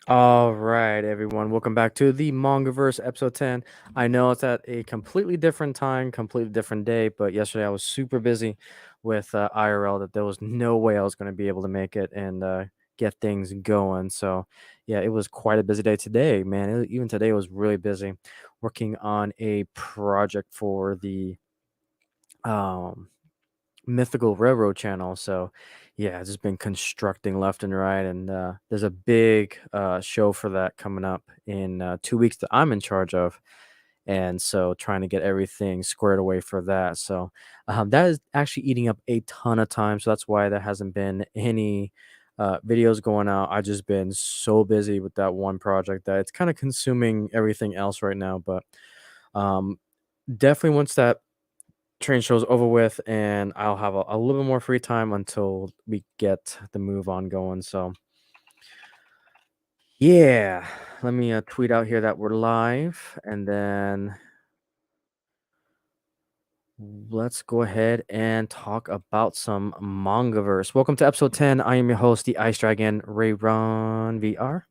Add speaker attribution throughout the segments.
Speaker 1: All right, everyone. Welcome back to the MangaVerse episode 10. I know it's at a completely different time, completely different day, but yesterday I was super busy with IRL that there was no way I was going to be able to make it and get things going. So, yeah, it was quite a busy day today, man. Even today was really busy working on a project for the um, Mythical Railroad channel. So, yeah, just been constructing left and right, and there's a big show for that coming up in 2 weeks that I'm in charge of, and so trying to get everything squared away for that. So that is actually eating up a ton of time. So that's why there hasn't been any videos going out. I've just been so busy with that one project that it's kind of consuming everything else right now. But um, definitely once that train show's over with and I'll have a little bit more free time until we get the move on going. So yeah, let me tweet out here that we're live, and then let's go ahead and talk about some MangaVerse. Welcome to episode 10. I am your host, the Ice Dragon, Rayron VR.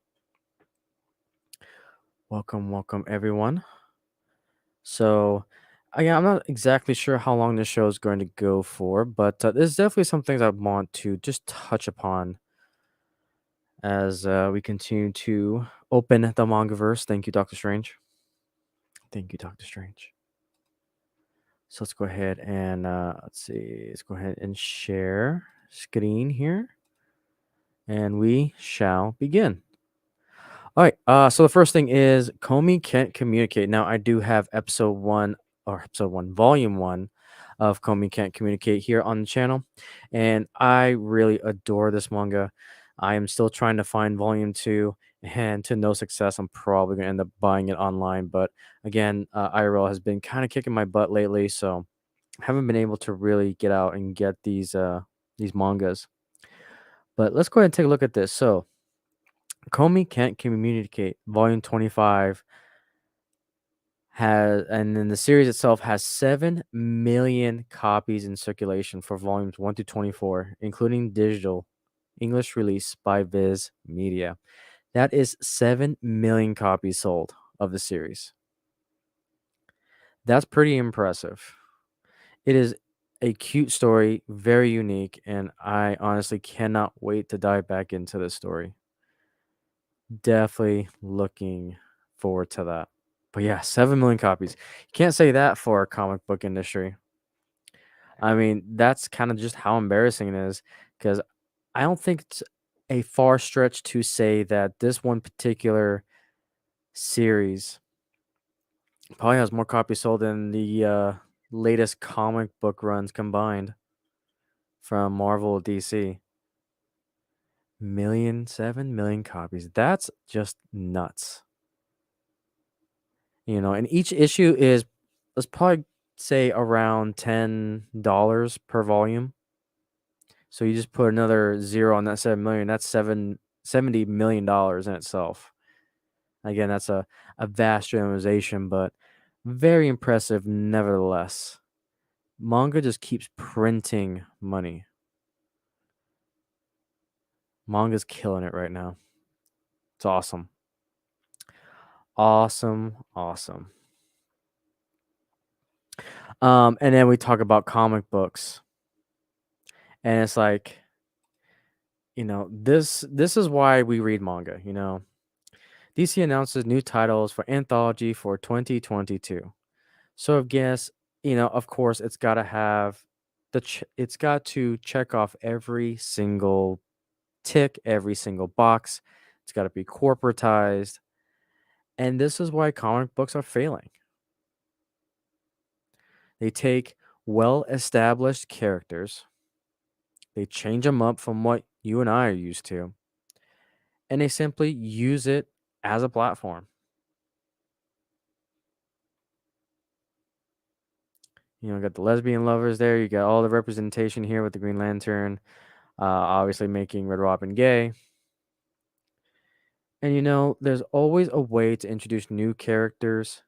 Speaker 1: Welcome everyone. So yeah, I'm not exactly sure how long this show is going to go for, but there's definitely some things I want to just touch upon as we continue to open the mangaverse. Thank you, Doctor Strange. Thank you, Doctor Strange. So let's go ahead and let's see. Let's go ahead and share screen here, and we shall begin. All right. So the first thing is Komi can't communicate. Now I do have episode one, volume one of Komi can't communicate here on the channel, and I really adore this manga. I am still trying to find volume two, and to no success. I'm probably gonna end up buying it online. But again, IRL has been kind of kicking my butt lately, so I haven't been able to really get out and get these mangas. But let's go ahead and take a look at this. So Comey Can't Communicate, Volume 25 has, and then the series itself has 7 million copies in circulation for volumes 1 to 24, including digital English release by Viz Media. That is 7 million copies sold of the series. That's pretty impressive. It is a cute story, very unique, and I honestly cannot wait to dive back into this story. Definitely looking forward to that. But yeah, 7 million copies. You can't say that for a comic book industry. I mean, that's kind of just how embarrassing it is, because I don't think it's a far stretch to say that this one particular series probably has more copies sold than the latest comic book runs combined from Marvel or DC. 7 million copies. That's just nuts. And each issue is, let's probably say, around $10 per volume. So you just put another zero on that 7 million. That's $70 million in itself. Again, that's a vast generalization, but very impressive nevertheless. Manga just keeps printing money. Manga's killing it right now. It's awesome. Awesome. And then we talk about comic books. And it's like, this is why we read manga. DC announces new titles for anthology for 2022. So I guess, of course, it's got to have it's got to check off every single tick, every single box. It's got to be corporatized. And this is why comic books are failing. They take well-established characters, they change them up from what you and I are used to, and they simply use it as a platform. Got the lesbian lovers there. You got all the representation here with the Green Lantern, obviously making Red Robin gay. And there's always a way to introduce new characters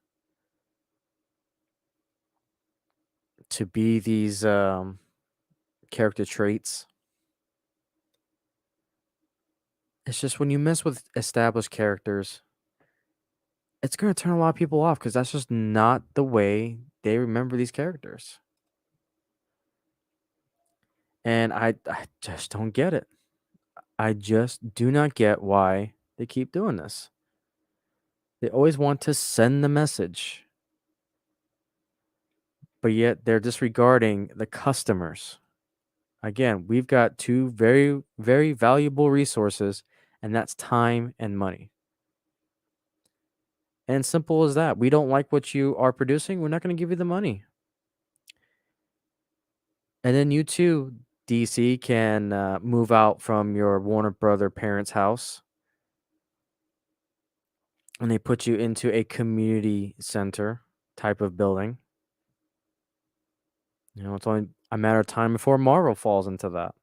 Speaker 1: to be these character traits. It's just when you mess with established characters, it's gonna turn a lot of people off because that's just not the way they remember these characters. And I just don't get it. I just do not get why they keep doing this. They always want to send the message, but yet they're disregarding the customers. Again, we've got two very, very valuable resources, and that's time and money. And simple as that. We don't like what you are producing, we're not going to give you the money. And then you too, DC, can move out from your Warner Brother parents' house and they put you into a community center type of building. It's only a matter of time before Marvel falls into that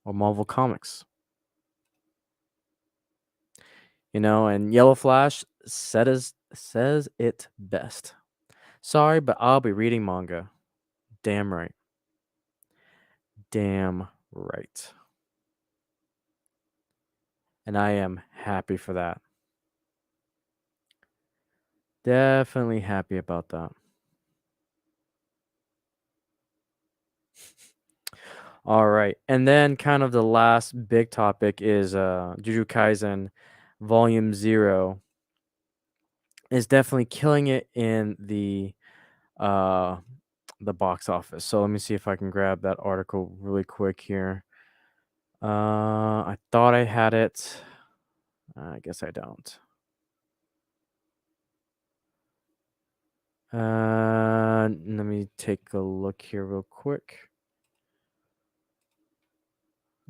Speaker 1: or Marvel Comics. And Yellow Flash says it best. Sorry, but I'll be reading manga. Damn right. Damn right. And I am happy for that. Definitely happy about that. All right. And then kind of the last big topic is Jujutsu Kaisen Volume 0 is definitely killing it in uh the box office. So let me see if I can grab that article really quick here. I thought I had it. I guess I don't. Let me take a look here real quick.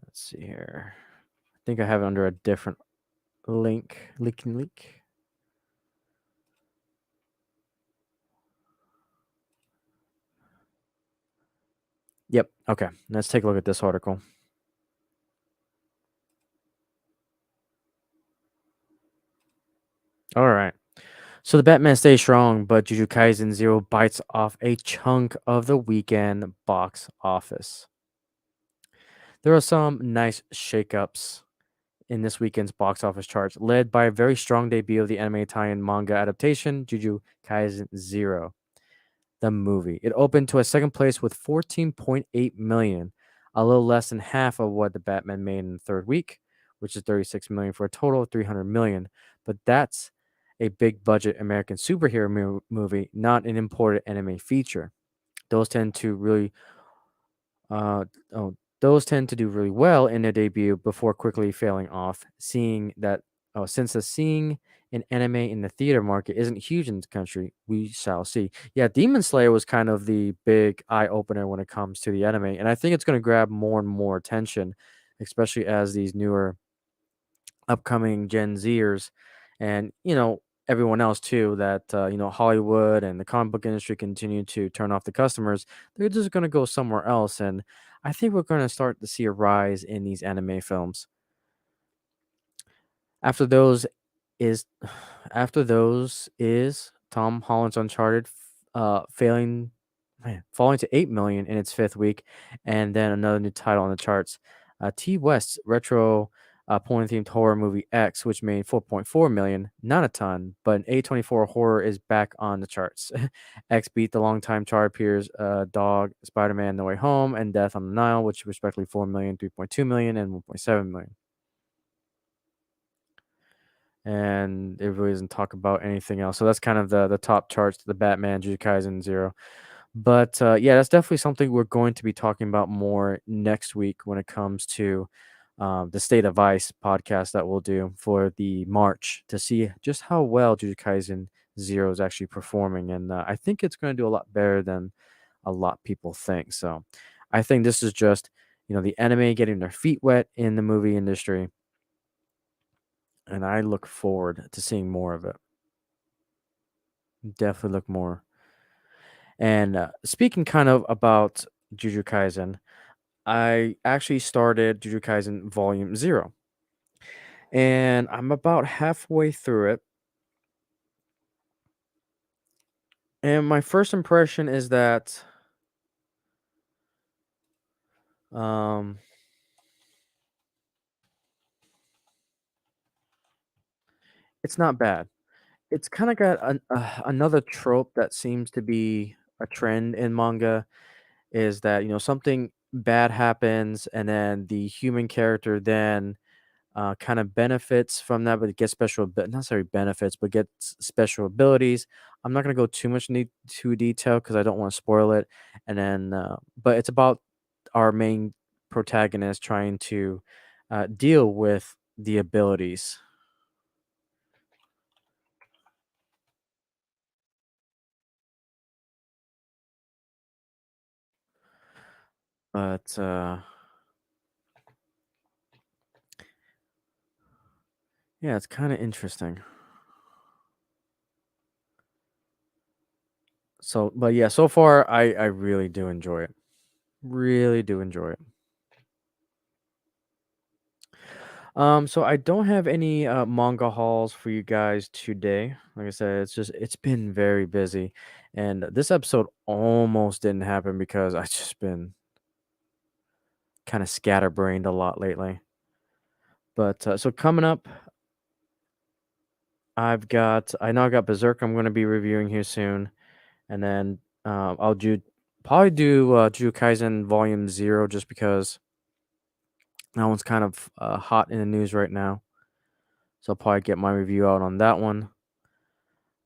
Speaker 1: Let's see here. I think I have it under a different link. Link. Yep. Okay. Let's take a look at this article. All right. So the Batman stays strong, but Jujutsu Kaisen 0 bites off a chunk of the weekend box office. There are some nice shakeups in this weekend's box office charts, led by a very strong debut of the anime tie-in manga adaptation, Jujutsu Kaisen 0, the movie. It opened to a second place with 14.8 million, a little less than half of what the Batman made in the third week, which is 36 million for a total of 300 million. But that's a big budget American superhero movie, not an imported anime feature. Those tend to really uh, those tend to do really well in their debut before quickly failing off. Since the seeing an anime in the theater market isn't huge in the country, we shall see. Yeah, Demon Slayer was kind of the big eye opener when it comes to the anime, and I think it's going to grab more and more attention, especially as these newer upcoming Gen Zers and everyone else too that Hollywood and the comic book industry continue to turn off the customers. They're just going to go somewhere else, and I think we're going to start to see a rise in these anime films. After those is after those is Tom Holland's Uncharted failing falling to 8 million in its fifth week, and then another new title on the charts. T West's retro porn themed horror movie X, which made 4.4 million, not a ton, but an A24 horror is back on the charts. X beat the longtime chart peers Dog, Spider Man No Way Home, and Death on the Nile, which respectively 4 million, 3.2 million, and 1.7 million. And it really doesn't talk about anything else. So that's kind of the top charts, the Batman, Jujutsu Kaisen 0. But yeah, that's definitely something we're going to be talking about more next week when it comes to the State of Ice podcast that we'll do for the March to see just how well Jujutsu Kaisen 0 is actually performing. And I think it's going to do a lot better than a lot people think. So I think this is just, the anime getting their feet wet in the movie industry. And I look forward to seeing more of it. Definitely look more. And speaking kind of about Jujutsu Kaisen, I actually started Jujutsu Kaisen Volume 0. And I'm about halfway through it. And my first impression is that um It's not bad. It's kind of got another trope that seems to be a trend in manga is that, something bad happens and then the human character then kind of benefits from that, but gets not necessarily benefits, but gets special abilities. I'm not going to go too much into detail because I don't want to spoil it. And then, but it's about our main protagonist trying to deal with the abilities. But yeah, it's kind of interesting. So, but yeah, so far I really do enjoy it. Really do enjoy it. So I don't have any manga hauls for you guys today. Like I said, it's been very busy, and this episode almost didn't happen because I just been kind of scatterbrained a lot lately. But so coming up, I know I got Berserk. I'm going to be reviewing here soon, and then I'll do probably do Jujutsu Kaisen Volume Zero just because that one's kind of hot in the news right now. So I'll probably get my review out on that one.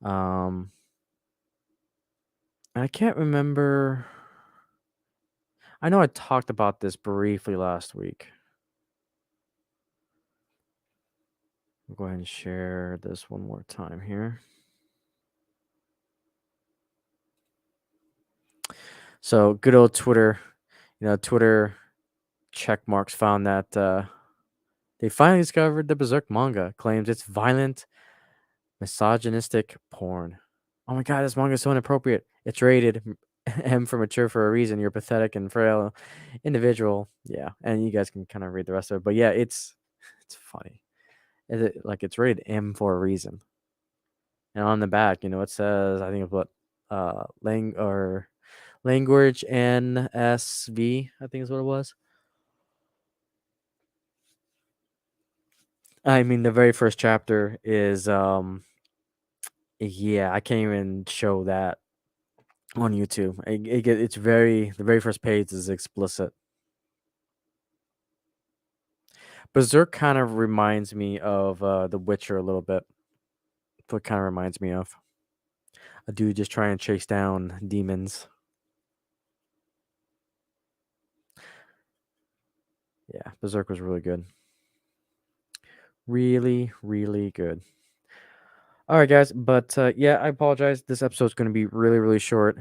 Speaker 1: Um, I can't remember. I know I talked about this briefly last week. I'll go ahead and share this one more time here. So good old Twitter, Twitter check marks found that they finally discovered the Berserk manga. Claims it's violent, misogynistic porn. Oh my god, this manga is so inappropriate. It's rated M for mature for a reason. You're a pathetic and frail individual. Yeah, and you guys can kind of read the rest of it. But yeah, it's funny. It's rated M for a reason. And on the back, it says I think it's what language NSV, I think is what it was. I mean, the very first chapter is yeah, I can't even show that on YouTube. It's the very first page is explicit. Berserk kind of reminds me of The Witcher a little bit. That's what kind of reminds me of a dude just trying to chase down demons. Yeah, Berserk was really good. Really, really good. All right, guys, but yeah, I apologize. This episode's going to be really, really short.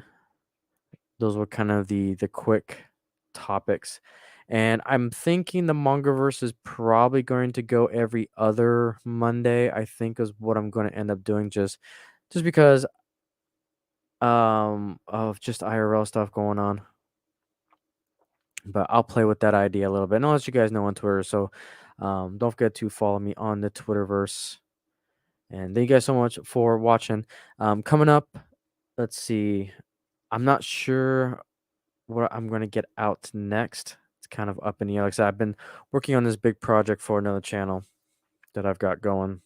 Speaker 1: Those were kind of the quick topics, and I'm thinking the MangaVerse is probably going to go every other Monday. I think is what I'm going to end up doing, just because of just IRL stuff going on. But I'll play with that idea a little bit. And I'll let you guys know on Twitter. So don't forget to follow me on the Twitterverse. And thank you guys so much for watching. Coming up, let's see. I'm not sure what I'm going to get out next. It's kind of up in the air. Like I said, I've been working on this big project for another channel that I've got going.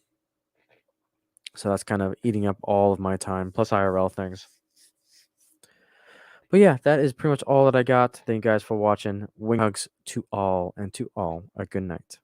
Speaker 1: So that's kind of eating up all of my time, plus IRL things. But yeah, that is pretty much all that I got. Thank you guys for watching. Wing hugs to all, and to all a good night.